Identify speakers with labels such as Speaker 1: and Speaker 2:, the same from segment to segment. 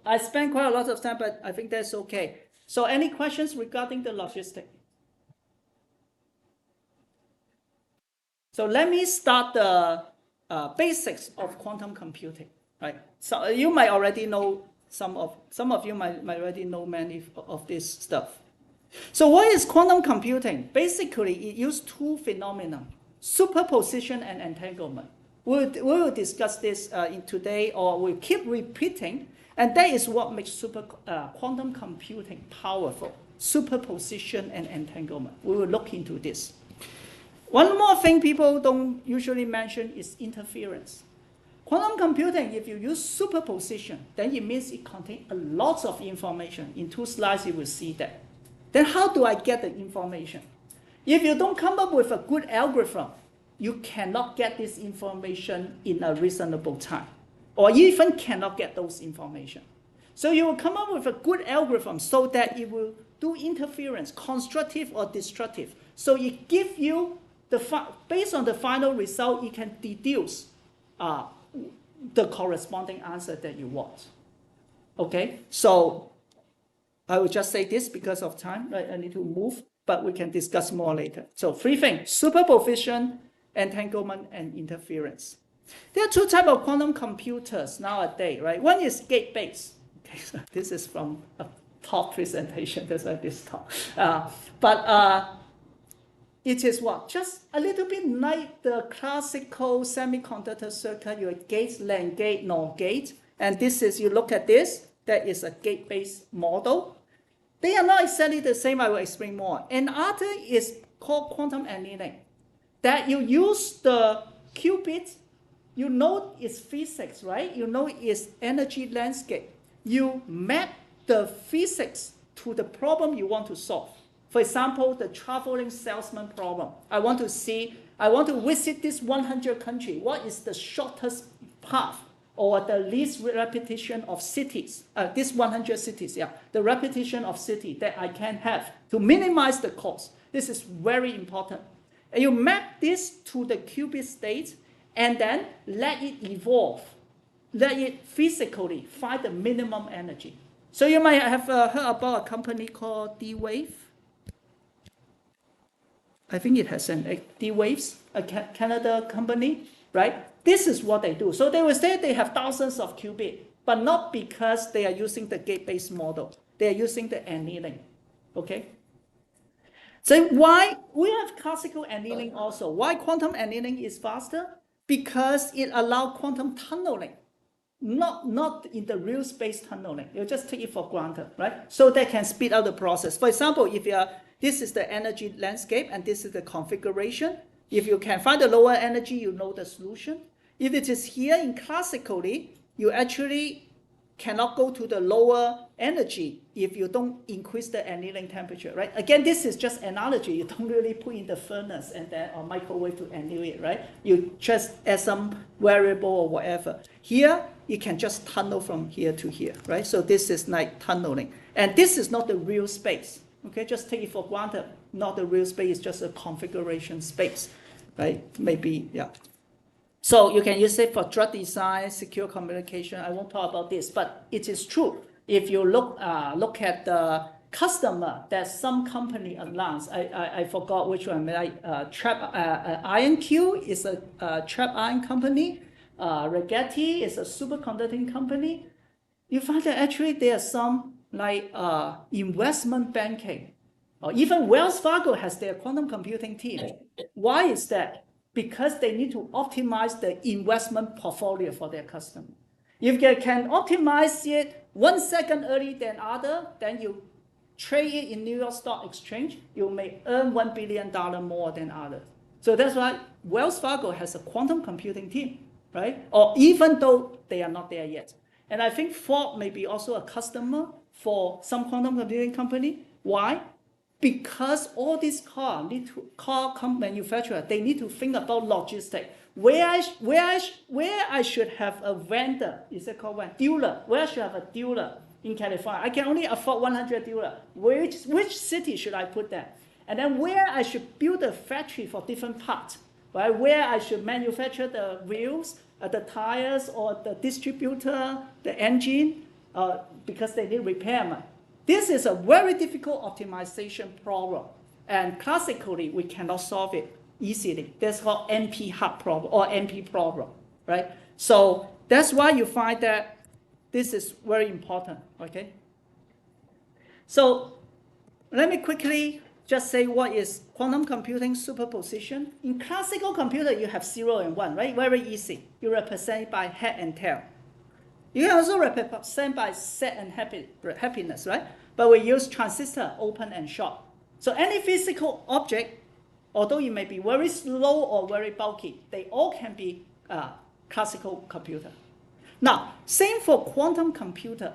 Speaker 1: I spent quite a lot of time, but I think that's okay. So any questions regarding the logistics? So let me start the basics of quantum computing, right? So you might already know some of you might already know many of this stuff. So what is quantum computing? Basically, it uses two phenomena, superposition and entanglement. We will discuss this in today, or we'll keep repeating, and that is what makes quantum computing powerful, superposition and entanglement. We will look into this. One more thing people don't usually mention is interference. Quantum computing, if you use superposition, then it means it contains a lot of information. In 2 slides, you will see that. Then how do I get the information? If you don't come up with a good algorithm, you cannot get this information in a reasonable time, or even cannot get those information. So you will come up with a good algorithm so that it will do interference, constructive or destructive. So it gives you, based on the final result, you can deduce the corresponding answer that you want. Okay, so I will just say this because of time, right? I need to move, but we can discuss more later. So 3 things: superposition, entanglement, and interference. There are 2 types of quantum computers nowadays, right? One is gate-based. Okay, so this is from a talk presentation. That's why this talk. It is what? Just a little bit like the classical semiconductor circuit. You have gate, NAND gate, NOR gate. And this is, you look at this, that is a gate-based model. They are not exactly the same. I will explain more. Another is called quantum annealing. That you use the qubit, you know it's physics, right? You know it's energy landscape. You map the physics to the problem you want to solve. For example, the traveling salesman problem. I want to visit this 100 country. What is the shortest path or the least repetition of cities? This 100 cities, yeah, the repetition of city that I can have to minimize the cost. This is very important. And you map this to the qubit state and then let it evolve. Let it physically find the minimum energy. So you might have heard about a company called D-Wave. I think it has an D-Waves, a Canada company, right? This is what they do. So they will say they have thousands of qubits, but not because they are using the gate-based model. They are using the annealing, okay? So why we have classical annealing also? Why quantum annealing is faster? Because it allows quantum tunneling, not in the real space tunneling. You just take it for granted, right? So that can speed up the process. For example, if you are, this is the energy landscape and this is the configuration. If you can find the lower energy, you know the solution. If it is here in classically, you actually cannot go to the lower energy if you don't increase the annealing temperature, right? Again, this is just analogy. You don't really put in the furnace and then or microwave to anneal it, right? You just add some variable or whatever. Here, you can just tunnel from here to here, right? So this is like tunneling. And this is not the real space, okay? Just take it for granted. Not the real space, it's just a configuration space, right? Maybe, yeah. So you can use it for drug design, secure communication. I won't talk about this, but it is true. If you look at the customer that some company announced, I forgot which one. IonQ is a trap ion company. Rigetti is a superconducting company. You find that actually there are some like investment banking, or even Wells Fargo has their quantum computing team. Why is that? Because they need to optimize the investment portfolio for their customer. If they can optimize it 1 second earlier than other, then you trade it in New York Stock Exchange, you may earn $1 billion more than others. So that's why Wells Fargo has a quantum computing team, right? Or even though they are not there yet. And I think Ford may be also a customer for some quantum computing company. Why? Because all these car manufacturers, they need to think about logistics. Where I should have a vendor, is it called one? Dealer. Where I should have a dealer in California. I can only afford 100 dealer. Which city should I put that? And then where I should build a factory for different parts, right? Where I should manufacture the wheels, the tires or the distributor, the engine, because they need repairment. This is a very difficult optimization problem, and classically we cannot solve it easily. That's called NP hub problem or NP problem, right? So that's why you find that this is very important, okay? So let me quickly just say what is quantum computing superposition. In classical computer, you have 0 and 1, right? Very easy. You represent it by head and tail. You can also represent by sad and happiness, right? But we use transistor, open and short. So any physical object, although it may be very slow or very bulky, they all can be classical computer. Now, same for quantum computer.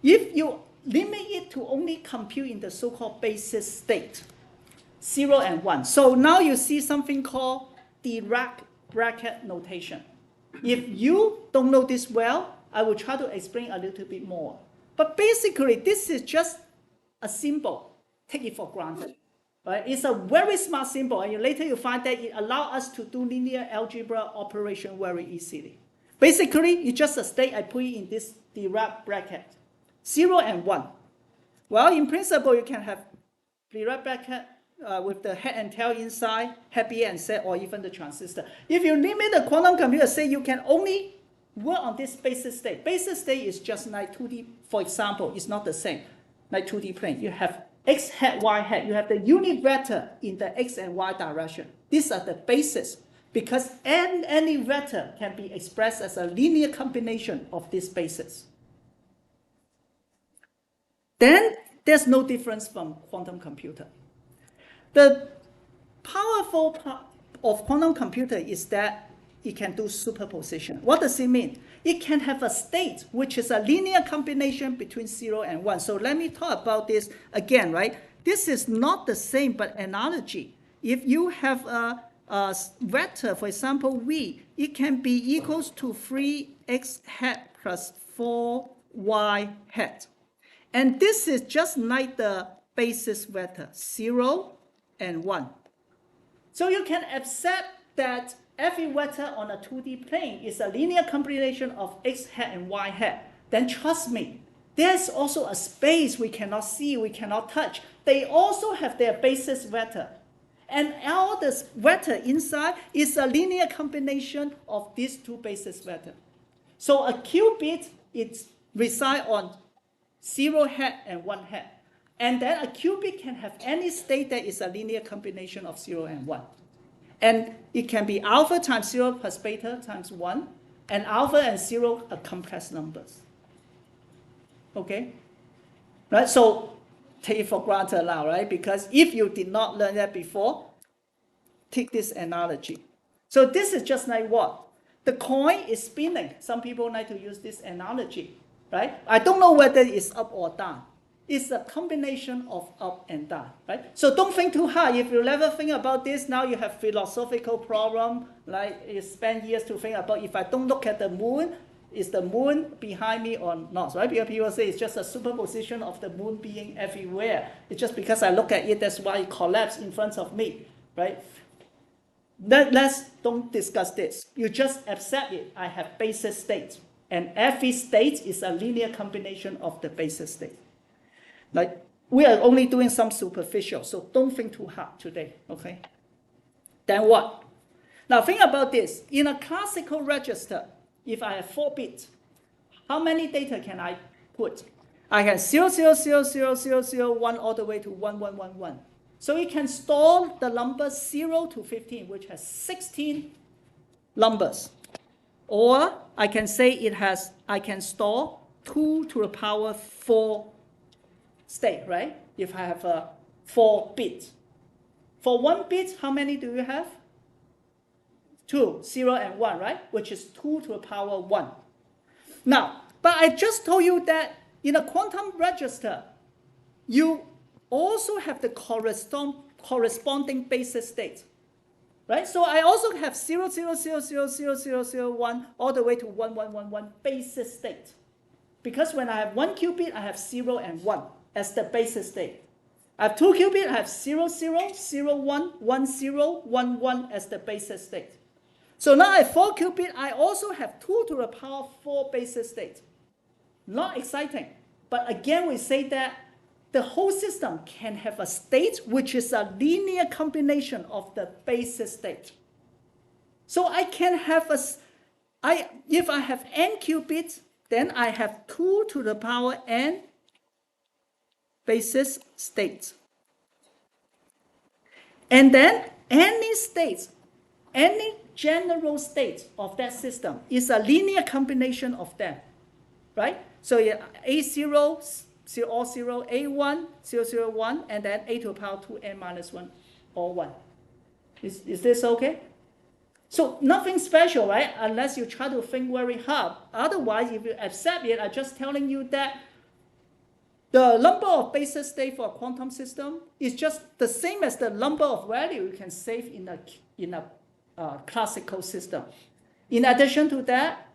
Speaker 1: If you limit it to only compute in the so-called basis state, 0 and 1. So now you see something called Dirac bracket notation. If you don't know this well, I will try to explain a little bit more. But basically, this is just a symbol. Take it for granted. Right? It's a very smart symbol, and later you find that it allows us to do linear algebra operation very easily. Basically, it's just a state I put in this Dirac bracket. 0 and 1. Well, in principle, you can have Dirac bracket with the head and tail inside, happy and sad, or even the transistor. If you limit the quantum computer, say you can only work on this basis state. Basis state is just like 2D, for example, it's not the same, like 2D plane. You have x hat, y hat. You have the unit vector in the x and y direction. These are the basis, because any vector can be expressed as a linear combination of this basis. Then there's no difference from quantum computer. The powerful part of quantum computer is that it can do superposition. What does it mean? It can have a state which is a linear combination between 0 and 1. So let me talk about this again, right? This is not the same, but analogy. If you have a vector, for example, v, it can be equals to 3x hat plus 4y hat. And this is just like the basis vector, 0 and 1. So you can accept that every vector on a 2D plane is a linear combination of x hat and y hat. Then trust me, there's also a space we cannot see, we cannot touch. They also have their basis vector. And all this vector inside is a linear combination of these two basis vectors. So a qubit, it resides on 0 hat and 1 hat. And then a qubit can have any state that is a linear combination of 0 and 1. And it can be alpha times 0 plus beta times 1. And alpha and 0 are complex numbers. Okay? Right? So take it for granted now, right? Because if you did not learn that before, take this analogy. So this is just like what? The coin is spinning. Some people like to use this analogy. Right? I don't know whether it's up or down. It's a combination of up and down, right? So don't think too hard. If you never think about this, now you have philosophical problem, like you spend years to think about if I don't look at the moon, is the moon behind me or not, right? Because people say it's just a superposition of the moon being everywhere. It's just because I look at it, that's why it collapsed in front of me, right? Let's don't discuss this. You just accept it. I have basis states. And every state is a linear combination of the basis state. Like, we are only doing some superficial, so don't think too hard today, okay? Then what? Now think about this. In a classical register, if I have 4 bits, how many data can I put? I can 0, 0, 0, 0, 0, 0, 1 all the way to 1, 1, 1, 1. So it can store the number 0 to 15, which has 16 numbers. Or I can say I can store 2 to the power 4 state, right? If I have a 4 bits. For 1 bit, how many do you have? 2, 0 and 1, right? Which is 2 to the power 1. Now, but I just told you that in a quantum register, you also have the corresponding basis state. Right? So I also have 0, 0, 0, 0, 0, 0, 0, 1, all the way to 1, 1, 1, 1 basis state. Because when I have 1 qubit, I have 0 and 1 as the basis state. I have 2 qubit, I have 0, 0, 0, 1, 1, 0, 1, 1 as the basis state. So now at 4 qubit, I also have 2 to the power 4 basis states. Not exciting. But again, we say that the whole system can have a state which is a linear combination of the basis state. So I can have if I have n qubits, then I have 2 to the power n basis states. And then any states, any general state of that system is a linear combination of them, right? So yeah, A0, all 0, A1, 0, 0, 1, and then A to the power 2n minus 1, all 1. Is this okay? So nothing special, right? Unless you try to think very hard. Otherwise, if you accept it, I'm just telling you that the number of basis states for a quantum system is just the same as the number of value you can save in a classical system. In addition to that,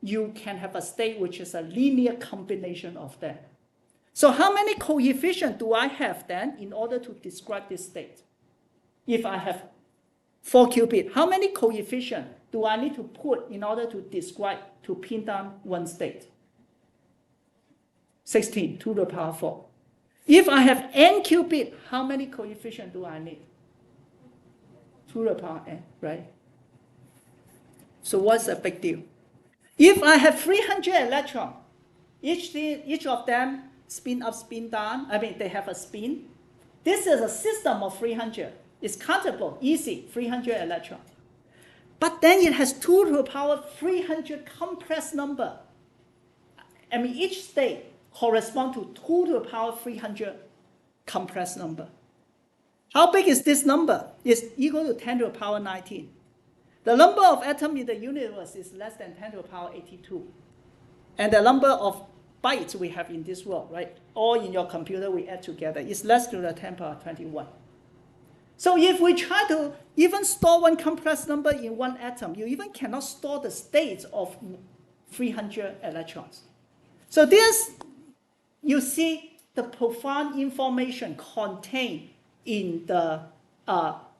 Speaker 1: you can have a state which is a linear combination of them. So how many coefficients do I have then in order to describe this state? If I have 4 qubits, how many coefficients do I need to put in order to describe, to pin down one state? 16, 2 to the power 4. If I have n qubits, how many coefficients do I need? 2 to the power n, right? So what's the big deal? If I have 300 electrons, each of them spin up, spin down, they have a spin. This is a system of 300. It's countable, easy, 300 electrons. But then it has 2 to the power 300 compressed number. Each state corresponds to 2 to the power 300 compressed number. How big is this number? It's equal to 10 to the power 19. The number of atoms in the universe is less than 10 to the power 82. And the number of bytes we have in this world, right? All in your computer we add together is less to the 10 power 21. So if we try to even store one compressed number in one atom, you even cannot store the states of 300 electrons. So this, you see the profound information contained in the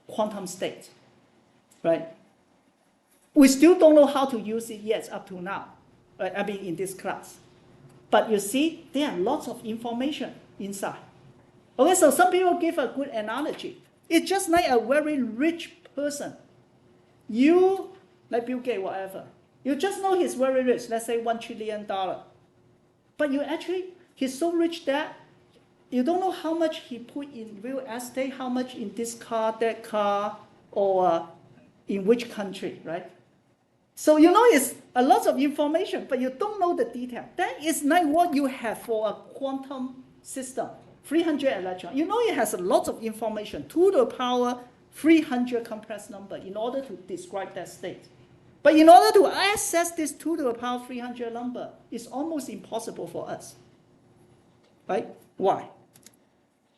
Speaker 1: quantum state, right? We still don't know how to use it yet up to now, right? In this class. But you see, there are lots of information inside. Okay, so some people give a good analogy. It's just like a very rich person. You, like Bill Gates, whatever, you just know he's very rich, let's say $1 trillion. But he's so rich that you don't know how much he put in real estate, how much in this car, that car, or in which country, right? So you know it's a lot of information, but you don't know the detail. That is like what you have for a quantum system, 300 electrons. You know it has a lot of information, 2 to the power 300 compressed number in order to describe that state. But in order to access this 2 to the power 300 number, it's almost impossible for us. Right? Why?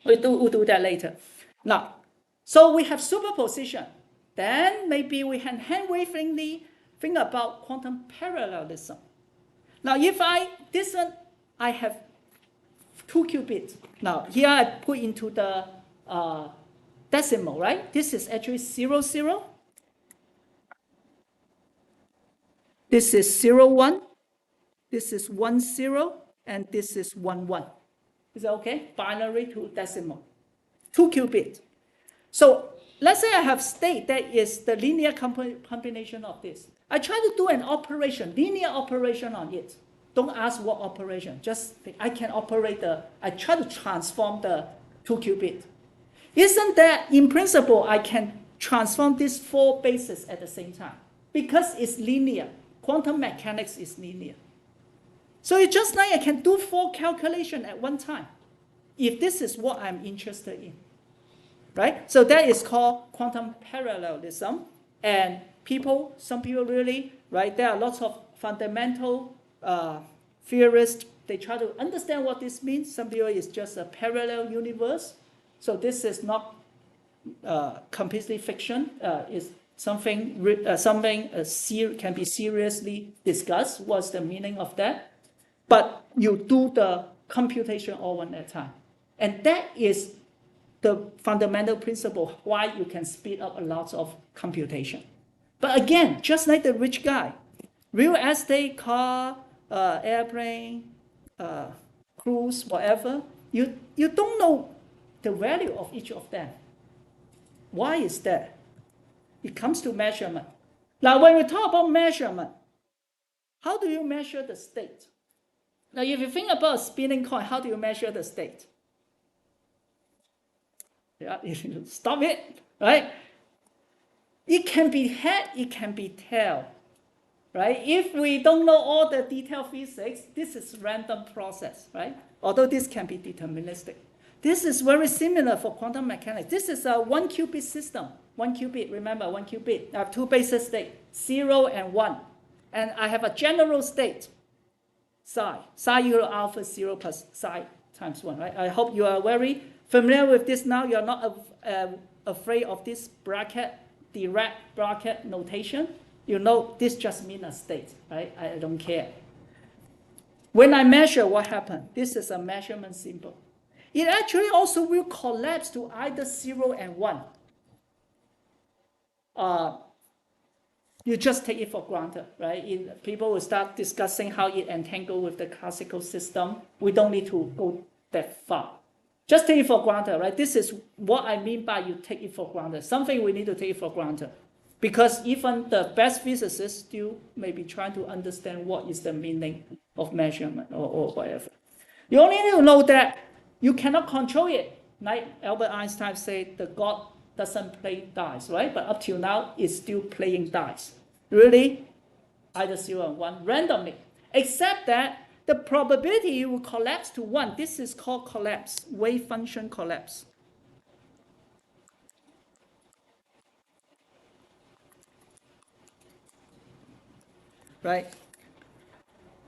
Speaker 1: We'll do that later. Now, so we have superposition. Then maybe we can hand-waveringly think about quantum parallelism. Now, if I have 2 qubits. Now, here I put into the decimal, right? This is actually 0, 0. This is 0, 1. This is 1, 0. And this is 1, 1. Is that okay? Binary to decimal. 2 qubits. So let's say I have state that is the linear combination of this. I try to do an operation, linear operation on it. Don't ask what operation. Just I can operate I try to transform the 2 qubit. Isn't that, in principle, I can transform these 4 bases at the same time? Because it's linear. Quantum mechanics is linear. So it's just like I can do 4 calculations at one time, if this is what I'm interested in. Right? So that is called quantum parallelism. And some people really, right, there are lots of fundamental theorists, they try to understand what this means. Some people it's just a parallel universe. So this is not completely fiction. It's something can be seriously discussed. What's the meaning of that? But you do the computation all one at a time. And that is the fundamental principle why you can speed up a lot of computation. But again, just like the rich guy, real estate, car, airplane, cruise, whatever, you don't know the value of each of them. Why is that? It comes to measurement. Now, when we talk about measurement, how do you measure the state? Now, if you think about a spinning coin, how do you measure the state? Yeah, you stop it, right? It can be head, it can be tail, right? If we don't know all the detailed physics, this is random process, right? Although this can be deterministic. This is very similar for quantum mechanics. This is a 1 qubit system. 1 qubit, remember 1 qubit. I have two basis states, 0 and 1. And I have a general state, psi. Psi equal to alpha 0 plus psi times 1, right? I hope you are very familiar with this now. You're not afraid of this bracket, direct bracket notation. You know this just means a state, right? I don't care. When I measure, what happened? This is a measurement symbol. It actually also will collapse to either 0 and 1. You just take it for granted, right? People will start discussing how it entangles with the classical system. We don't need to go that far. Just take it for granted, right? This is what I mean by you take it for granted. Something we need to take it for granted. Because even the best physicists still may be trying to understand what is the meaning of measurement or whatever. You only need to know that you cannot control it. Like Albert Einstein said, the God doesn't play dice, right? But up till now, it's still playing dice. Really? Either 0 and 1 randomly. Except that the probability it will collapse to 1. This is called collapse, wave function collapse. Right?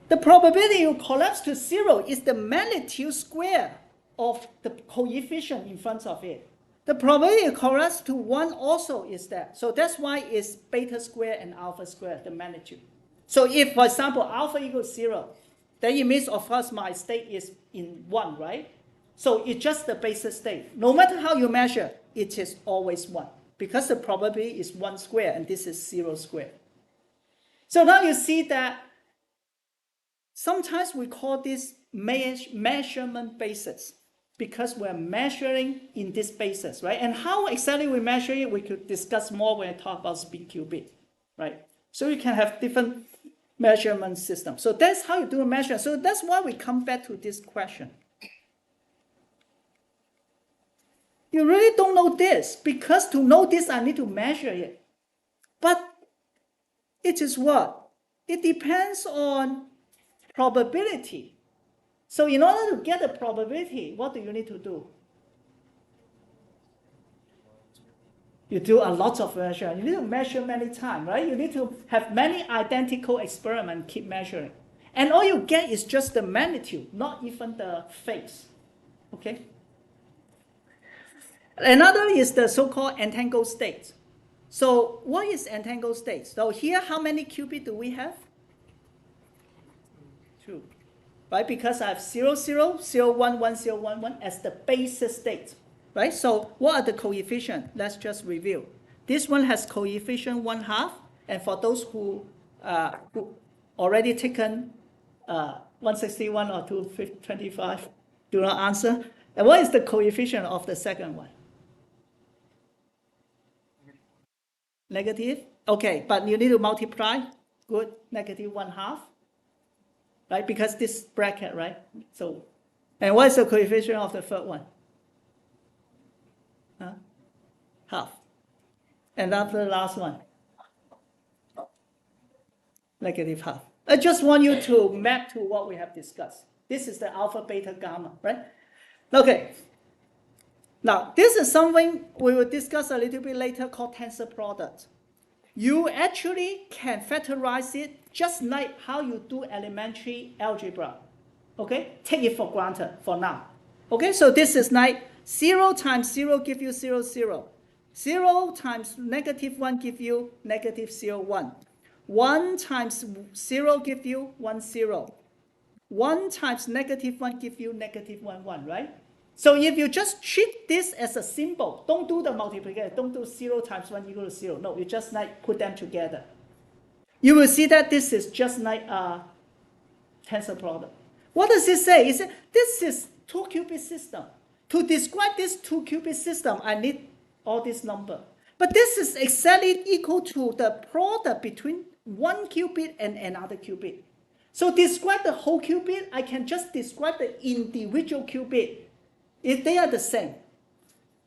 Speaker 1: The probability it will collapse to 0 is the magnitude square of the coefficient in front of it. The probability it collapses to 1 also is that. So that's why it's beta square and alpha square, the magnitude. So if, for example, alpha equals 0, then it means, of course, my state is in 1, right? So it's just the basis state. No matter how you measure, it is always 1. Because the probability is 1 square, and this is 0 square. So now you see that sometimes we call this measurement basis, because we're measuring in this basis, right? And how exactly we measure it, we could discuss more when I talk about spin qubit, right? So you can have different measurement systems. So that's how you do a measure. So that's why we come back to this question. You really don't know this, because to know this, I need to measure it. But it is what? It depends on probability. So in order to get a probability, what do you need to do? You do a lot of measure. You need to measure many times, right? You need to have many identical experiments, keep measuring. And all you get is just the magnitude, not even the phase. Okay? Another is the so-called entangled state. So what is entangled state? So here, how many qubits do we have? 2. Right? Because I have 0, 0, 0, 1, 1, 0, 1, 1 as the basis state. Right? So what are the coefficients? Let's just review. This one has coefficient 1/2. And for those who already taken 161 or 225, do not answer. And what is the coefficient of the second one? Negative? Okay, but you need to multiply. Good. Negative 1/2. Right? Because this bracket, right? So, and what is the coefficient of the third one? Half. And after the last one? Negative half. I just want you to map to what we have discussed. This is the alpha, beta, gamma, right? Okay. Now, this is something we will discuss a little bit later called tensor product. You actually can factorize it just like how you do elementary algebra. Okay? Take it for granted for now. Okay? So this is like 0 times 0 give you 0, 0. 0 times negative 1 give you negative 0, 1. 1 times 0 give you 1, 0. 1 times negative 1 give you negative 1, 1, right? So if you just treat this as a symbol, don't do the multiplication, don't do 0 times 1 equal to 0. No, you just like put them together. You will see that this is just like a tensor product. What does it say? It says this is 2-qubit system. To describe this 2-qubit system, I need all this number. But this is exactly equal to the product between 1 qubit and another qubit. So describe the whole qubit, I can just describe the individual qubit. If they are the same.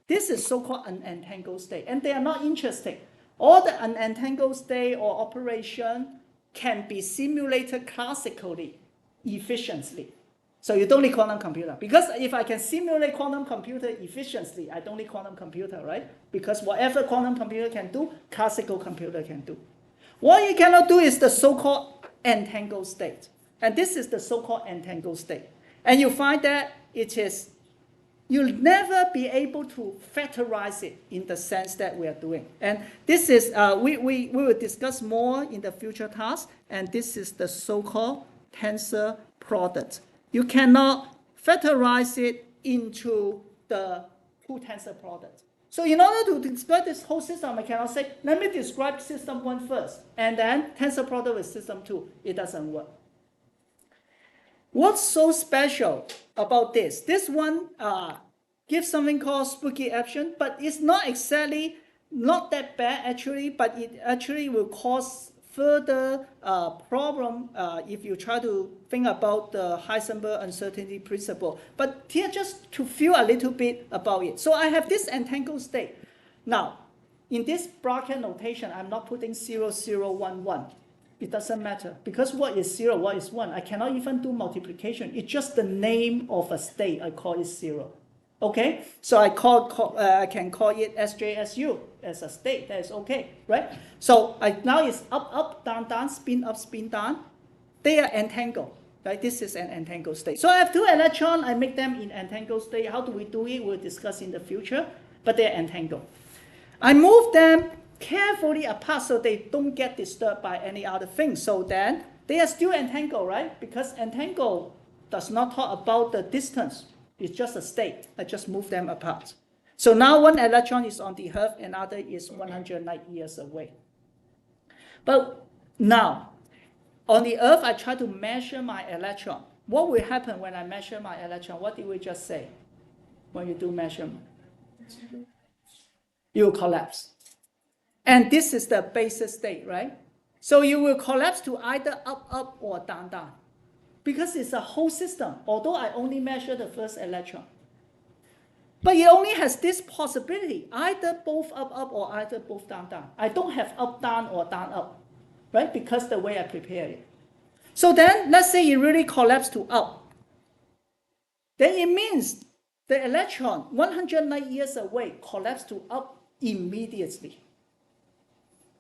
Speaker 1: This is so-called unentangled state, and they are not interesting. All the unentangled state or operation can be simulated classically, efficiently. So you don't need quantum computer. Because if I can simulate quantum computer efficiently, I don't need quantum computer, right? Because whatever quantum computer can do, classical computer can do. What you cannot do is the so-called entangled state. And this is the so-called entangled state. And you find that you'll never be able to factorize it in the sense that we are doing. And this is, we will discuss more in the future tasks, and this is the so-called tensor product. You cannot factorize it into the two tensor products. So in order to describe this whole system, I cannot say, let me describe system 1 first, and then tensor product with system 2. It doesn't work. What's so special about this? This one gives something called spooky action, but it's not exactly, not that bad actually, but it actually will cause further problem if you try to think about the Heisenberg uncertainty principle. But here just to feel a little bit about it. So I have this entangled state. Now, in this bracket notation, I'm not putting 0, 0, 1, 1. It doesn't matter, because what is 0, what is 1? I cannot even do multiplication. It's just the name of a state. I call it 0. Okay? So I can call it SJSU as a state. That is okay, right? So now it's up, up, down, down, spin up, spin down. They are entangled, right? This is an entangled state. So I have 2 electrons. I make them in entangled state. How do we do it? We'll discuss in the future. But they're entangled. I move them carefully apart so they don't get disturbed by any other thing. So then they are still entangled, right? Because entangled does not talk about the distance. It's just a state. I just move them apart. So now one electron is on the Earth, another is 100 light years away. But now, on the Earth, I try to measure my electron. What will happen when I measure my electron? What did we just say when you do measurement? You will collapse. And this is the basic state, right? So you will collapse to either up, up, or down, down. Because it's a whole system, although I only measure the first electron. But it only has this possibility, either both up, up, or either both down, down. I don't have up, down, or down, up, right? Because the way I prepare it. So then, let's say it really collapsed to up. Then it means the electron, 100 light years away, collapsed to up immediately.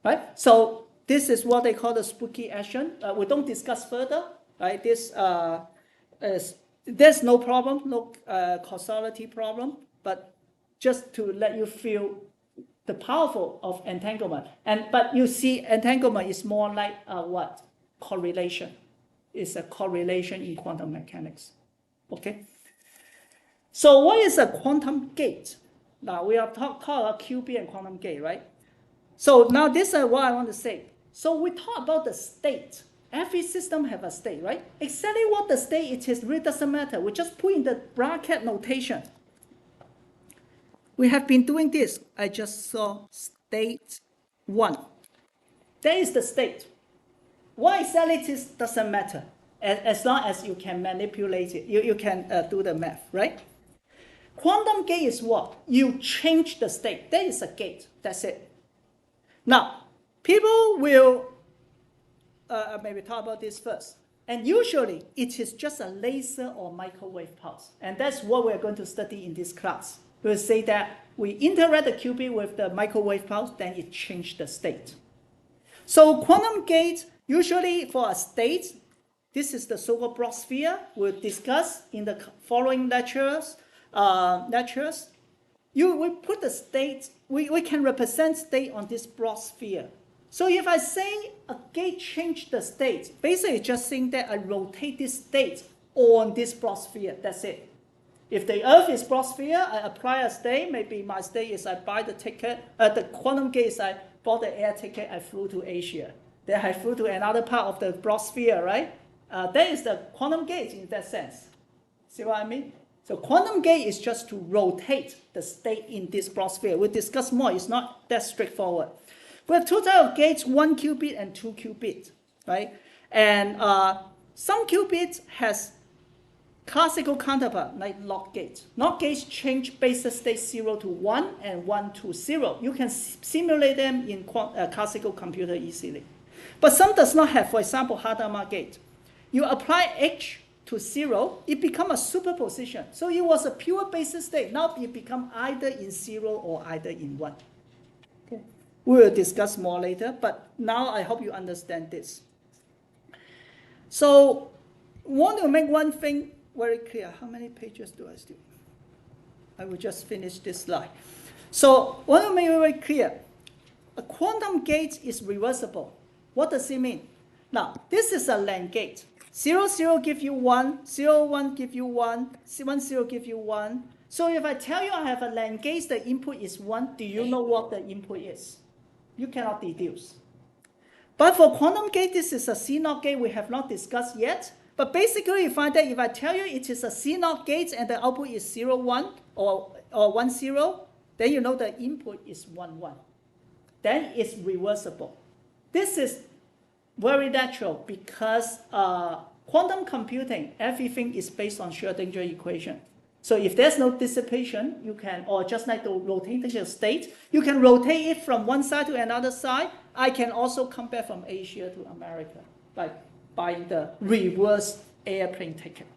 Speaker 1: Right? So this is what they call the spooky action. We don't discuss further. Right? This there's no problem, no causality problem, but just to let you feel the powerful of entanglement. But you see, entanglement is more like what? Correlation. It's a correlation in quantum mechanics. Okay. So what is a quantum gate? Now we have talked about QB and quantum gate, right? So now this is what I want to say. So we talk about the state. Every system have a state, right? Exactly what the state it is really doesn't matter. We just put in the bracket notation. We have been doing this. I just saw state 1. That is the state. What exactly it is doesn't matter. As long as you can manipulate it. You can do the math, right? Quantum gate is what? You change the state. That is a gate. That's it. Now, people will maybe talk about this first. And usually, it is just a laser or microwave pulse. And that's what we're going to study in this class. We'll say that we interact the qubit with the microwave pulse, then it changes the state. So quantum gate, usually for a state, this is the so-called Bloch sphere. We'll discuss in the following lectures. We put the state, we can represent state on this Bloch sphere. So if I say a gate changed the state, basically just saying that I rotate this state on this Bloch sphere, that's it. If the Earth is broad sphere, I apply a state. Maybe my state is I buy the ticket. The quantum gate is I bought the air ticket. I flew to Asia. Then I flew to another part of the broad sphere, right? That is the quantum gate in that sense. See what I mean? So quantum gate is just to rotate the state in this broad sphere. We'll discuss more. It's not that straightforward. We have two types of gates, 1 qubit and 2 qubit, right? And some qubits has classical counterpart like NOT gates. NOT gates change basis state 0 to 1 and 1 to 0. You can simulate them in classical computer easily. But some does not have, for example, Hadamard gate. You apply H to 0, it becomes a superposition. So it was a pure basis state. Now it becomes either in 0 or either in 1. Okay. We will discuss more later, but now I hope you understand this. So want to make one thing very clear. How many pages do I still? I will just finish this slide. So want to make it very clear. A quantum gate is reversible. What does it mean? Now, this is a LAN gate. 0, 0 give you 1, 0, 1 give you 1, 1, 0 give you 1. So if I tell you I have a LAN gate, the input is 1, do you know what the input is? You cannot deduce. But for quantum gate, this is a CNOT gate we have not discussed yet. But basically, you find that if I tell you it is a CNOT gate and the output is 0, 1 or 1, 0, then you know the input is 1, 1. Then it's reversible. This is very natural because quantum computing, everything is based on Schrödinger equation. So if there's no dissipation, you can, or just like the rotating state, you can rotate it from one side to another side. I can also come back from Asia to America by buying the reverse airplane ticket,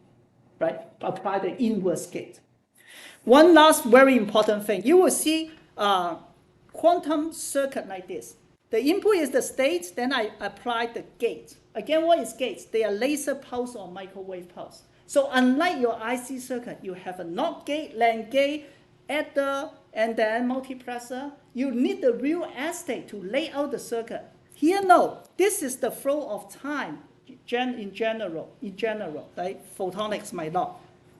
Speaker 1: right? Apply the inverse gate. One last very important thing. You will see quantum circuit like this. The input is the state, then I apply the gate. Again, what is gates? They are laser pulse or microwave pulse. So unlike your IC circuit, you have a NOT gate, LAN gate, adder, and then multiplexer. You need the real estate to lay out the circuit. Here, no. This is the flow of time in general, right? Photonics, my law.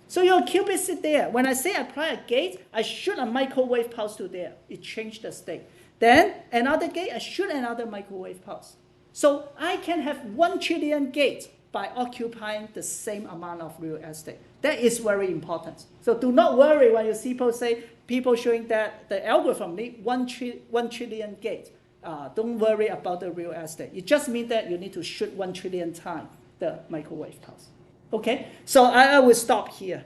Speaker 1: So your qubit sit there. When I say apply a gate, I shoot a microwave pulse to there. It changed the state. Then another gate, I shoot another microwave pulse. So I can have 1 trillion gates by occupying the same amount of real estate. That is very important. So do not worry when you see people showing that the algorithm need 1 trillion gates. Don't worry about the real estate. It just means that you need to shoot 1 trillion times the microwave pulse. Okay, so I will stop here.